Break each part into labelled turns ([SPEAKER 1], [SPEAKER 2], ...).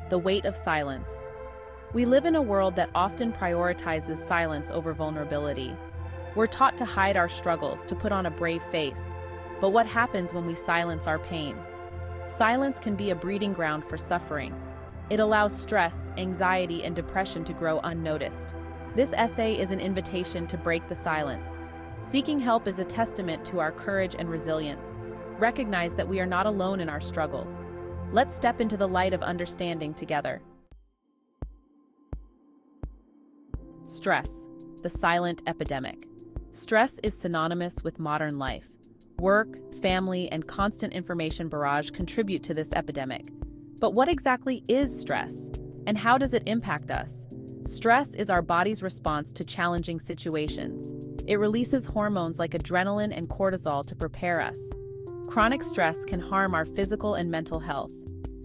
[SPEAKER 1] The weight of silence. We live in a world that often prioritizes silence over vulnerability. We're taught to hide our struggles, to put on a brave face. But what happens when we silence our pain? Silence can be a breeding ground for suffering. It allows stress, anxiety, and depression to grow unnoticed. This essay is an invitation to break the silence. Seeking help is a testament to our courage and resilience. Recognize that we are not alone in our struggles. Let's step into the light of understanding together. Stress, the silent epidemic. Stress is synonymous with modern life. Work, family, and constant information barrage contribute to this epidemic. But what exactly is stress, and how does it impact us? Stress is our body's response to challenging situations. It releases hormones like adrenaline and cortisol to prepare us. Chronic stress can harm our physical and mental health.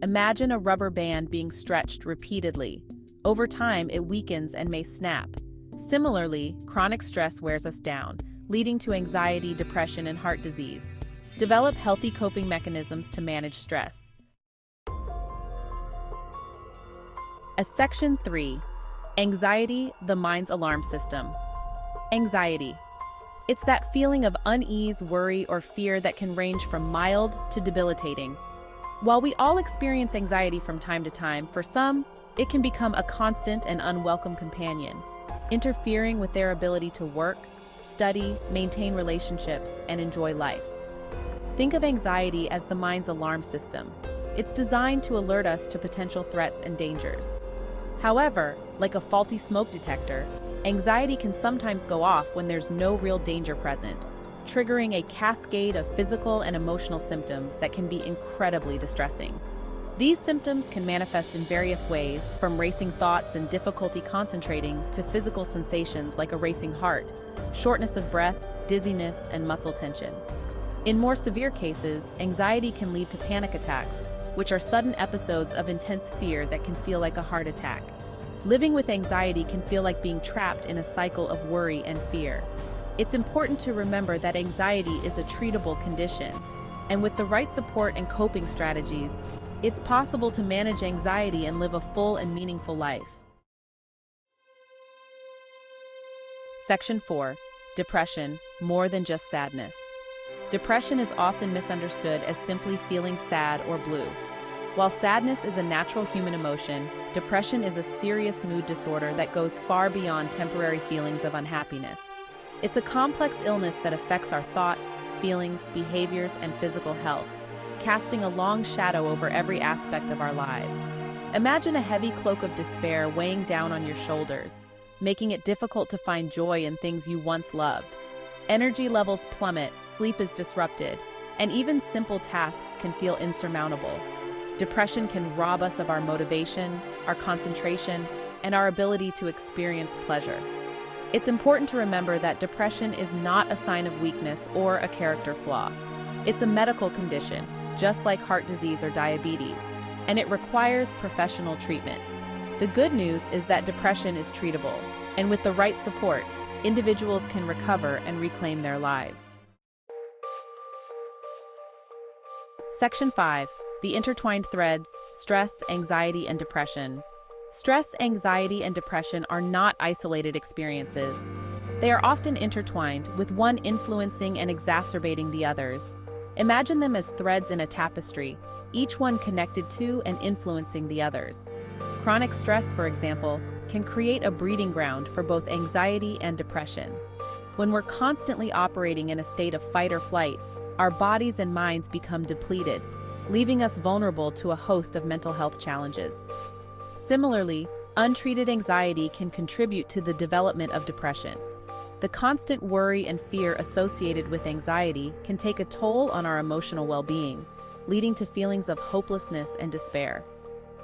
[SPEAKER 1] Imagine a rubber band being stretched repeatedly. Over time, it weakens and may snap. Similarly, chronic stress wears us down, leading to anxiety, depression, and heart disease. Develop healthy coping mechanisms to manage stress. As Section 3, Anxiety, the mind's alarm system. Anxiety. It's that feeling of unease, worry, or fear that can range from mild to debilitating. While we all experience anxiety from time to time, for some, it can become a constant and unwelcome companion, interfering with their ability to work, study, maintain relationships, and enjoy life. Think of anxiety as the mind's alarm system. It's designed to alert us to potential threats and dangers. However, like a faulty smoke detector, anxiety can sometimes go off when there's no real danger present, triggering a cascade of physical and emotional symptoms that can be incredibly distressing. These symptoms can manifest in various ways, from racing thoughts and difficulty concentrating to physical sensations like a racing heart, shortness of breath, dizziness, and muscle tension. In more severe cases, anxiety can lead to panic attacks, which are sudden episodes of intense fear that can feel like a heart attack. Living with anxiety can feel like being trapped in a cycle of worry and fear. It's important to remember that anxiety is a treatable condition, and with the right support and coping strategies, it's possible to manage anxiety and live a full and meaningful life. Section 4. Depression, more than just sadness. Depression is often misunderstood as simply feeling sad or blue. While sadness is a natural human emotion, depression is a serious mood disorder that goes far beyond temporary feelings of unhappiness. It's a complex illness that affects our thoughts, feelings, behaviors, and physical health, casting a long shadow over every aspect of our lives. Imagine a heavy cloak of despair weighing down on your shoulders, making it difficult to find joy in things you once loved. Energy levels plummet, sleep is disrupted, and even simple tasks can feel insurmountable. Depression can rob us of our motivation, our concentration, and our ability to experience pleasure. It's important to remember that depression is not a sign of weakness or a character flaw. It's a medical condition, just like heart disease or diabetes, and it requires professional treatment. The good news is that depression is treatable, and with the right support, individuals can recover and reclaim their lives. Section 5. The intertwined threads, stress, anxiety, and depression. Stress, anxiety, and depression are not isolated experiences. They are often intertwined, with one influencing and exacerbating the others. Imagine them as threads in a tapestry, each one connected to and influencing the others. Chronic stress, for example, can create a breeding ground for both anxiety and depression. When we're constantly operating in a state of fight or flight, our bodies and minds become depleted, leaving us vulnerable to a host of mental health challenges. Similarly, untreated anxiety can contribute to the development of depression. The constant worry and fear associated with anxiety can take a toll on our emotional well-being, leading to feelings of hopelessness and despair.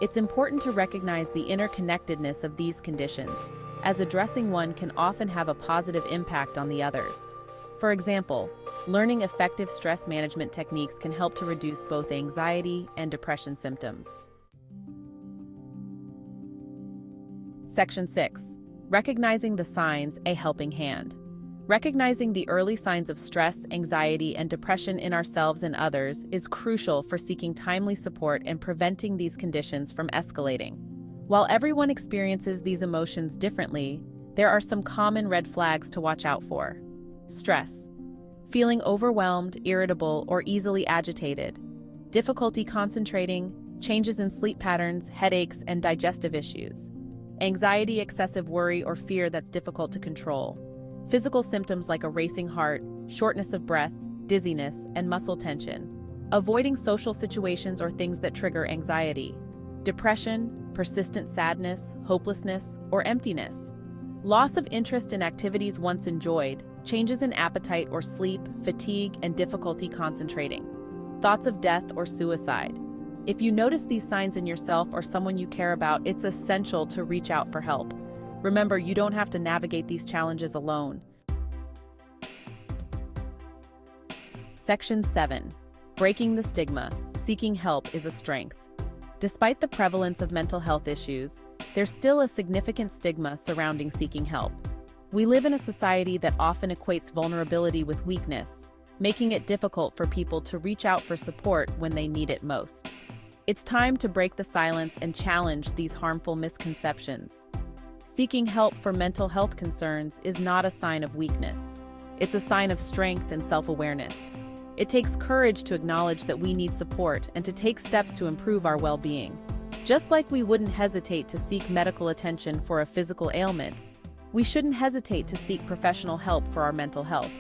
[SPEAKER 1] It's important to recognize the interconnectedness of these conditions, as addressing one can often have a positive impact on the others. For example, learning effective stress management techniques can help to reduce both anxiety and depression symptoms. Section 6. Recognizing the signs, a helping hand. Recognizing the early signs of stress, anxiety, and depression in ourselves and others is crucial for seeking timely support and preventing these conditions from escalating. While everyone experiences these emotions differently, there are some common red flags to watch out for. Stress. Feeling overwhelmed, irritable, or easily agitated. Difficulty concentrating, changes in sleep patterns, headaches, and digestive issues. Anxiety, excessive worry, or fear that's difficult to control. Physical symptoms like a racing heart, shortness of breath, dizziness, and muscle tension. Avoiding social situations or things that trigger anxiety. Depression, persistent sadness, hopelessness, or emptiness. Loss of interest in activities once enjoyed, changes in appetite or sleep, fatigue, and difficulty concentrating. Thoughts of death or suicide. If you notice these signs in yourself or someone you care about, it's essential to reach out for help. Remember, you don't have to navigate these challenges alone. Section 7. Breaking the stigma. Seeking help is a strength. Despite the prevalence of mental health issues, there's still a significant stigma surrounding seeking help. We live in a society that often equates vulnerability with weakness, making it difficult for people to reach out for support when they need it most. It's time to break the silence and challenge these harmful misconceptions. Seeking help for mental health concerns is not a sign of weakness. It's a sign of strength and self-awareness. It takes courage to acknowledge that we need support and to take steps to improve our well-being. Just like we wouldn't hesitate to seek medical attention for a physical ailment, we shouldn't hesitate to seek professional help for our mental health.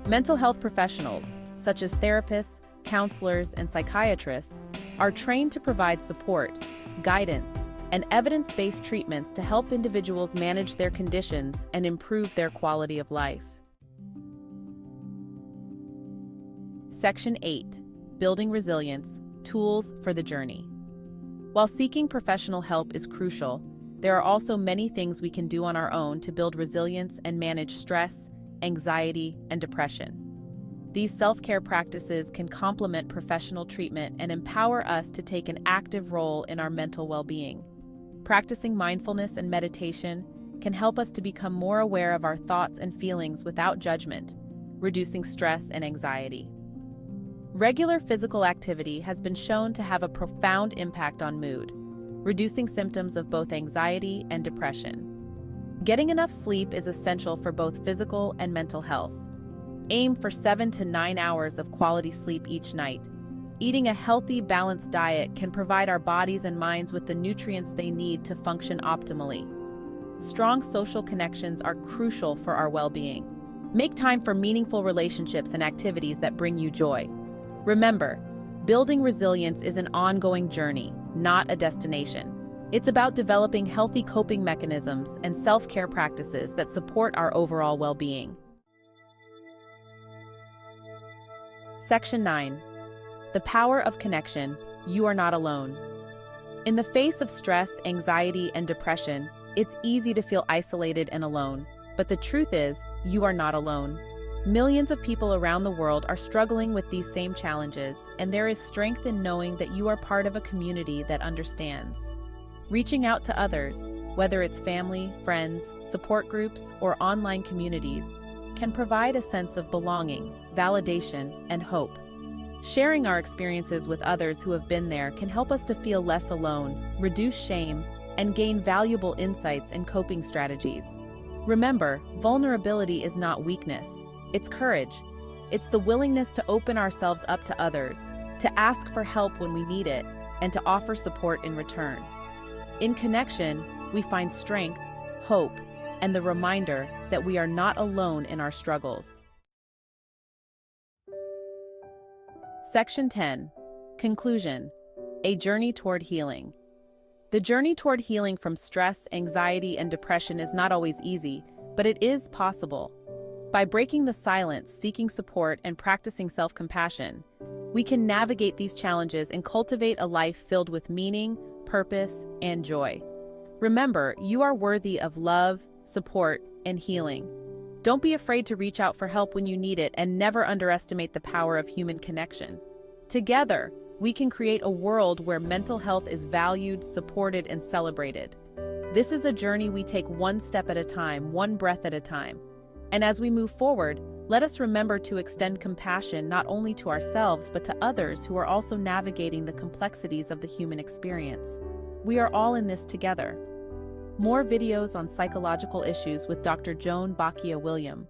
[SPEAKER 1] Mental health professionals, such as therapists, counselors, and psychiatrists, are trained to provide support, guidance, and evidence-based treatments to help individuals manage their conditions and improve their quality of life. Section 8. Building Resilience. Tools for the Journey. While seeking professional help is crucial, there are also many things we can do on our own to build resilience and manage stress, anxiety, and depression. These self-care practices can complement professional treatment and empower us to take an active role in our mental well-being. Practicing mindfulness and meditation can help us to become more aware of our thoughts and feelings without judgment, reducing stress and anxiety. Regular physical activity has been shown to have a profound impact on mood, reducing symptoms of both anxiety and depression. Getting enough sleep is essential for both physical and mental health. Aim for 7 to 9 hours of quality sleep each night. Eating a healthy, balanced diet can provide our bodies and minds with the nutrients they need to function optimally. Strong social connections are crucial for our well-being. Make time for meaningful relationships and activities that bring you joy. Remember, building resilience is an ongoing journey, not a destination. It's about developing healthy coping mechanisms and self-care practices that support our overall well-being. Section 9. The Power of Connection. You are not alone. In the face of stress, anxiety, and depression, it's easy to feel isolated and alone. But the truth is, you are not alone. Millions of people around the world are struggling with these same challenges, and there is strength in knowing that you are part of a community that understands. Reaching out to others, whether it's family, friends, support groups, or online communities, can provide a sense of belonging, validation, and hope. Sharing our experiences with others who have been there can help us to feel less alone, reduce shame, and gain valuable insights and coping strategies. Remember, vulnerability is not weakness. It's courage. It's the willingness to open ourselves up to others, to ask for help when we need it, and to offer support in return. In connection, we find strength, hope, and the reminder that we are not alone in our struggles. Section 10. Conclusion. A journey toward healing. The journey toward healing from stress, anxiety, and depression is not always easy, but it is possible. By breaking the silence, seeking support, and practicing self-compassion, we can navigate these challenges and cultivate a life filled with meaning, purpose, and joy. Remember, you are worthy of love, support, and healing. Don't be afraid to reach out for help when you need it, and never underestimate the power of human connection. Together, we can create a world where mental health is valued, supported, and celebrated. This is a journey we take one step at a time, one breath at a time. And as we move forward, let us remember to extend compassion not only to ourselves but to others who are also navigating the complexities of the human experience. We are all in this together. More videos on psychological issues with Dr. Joan Bakia-William.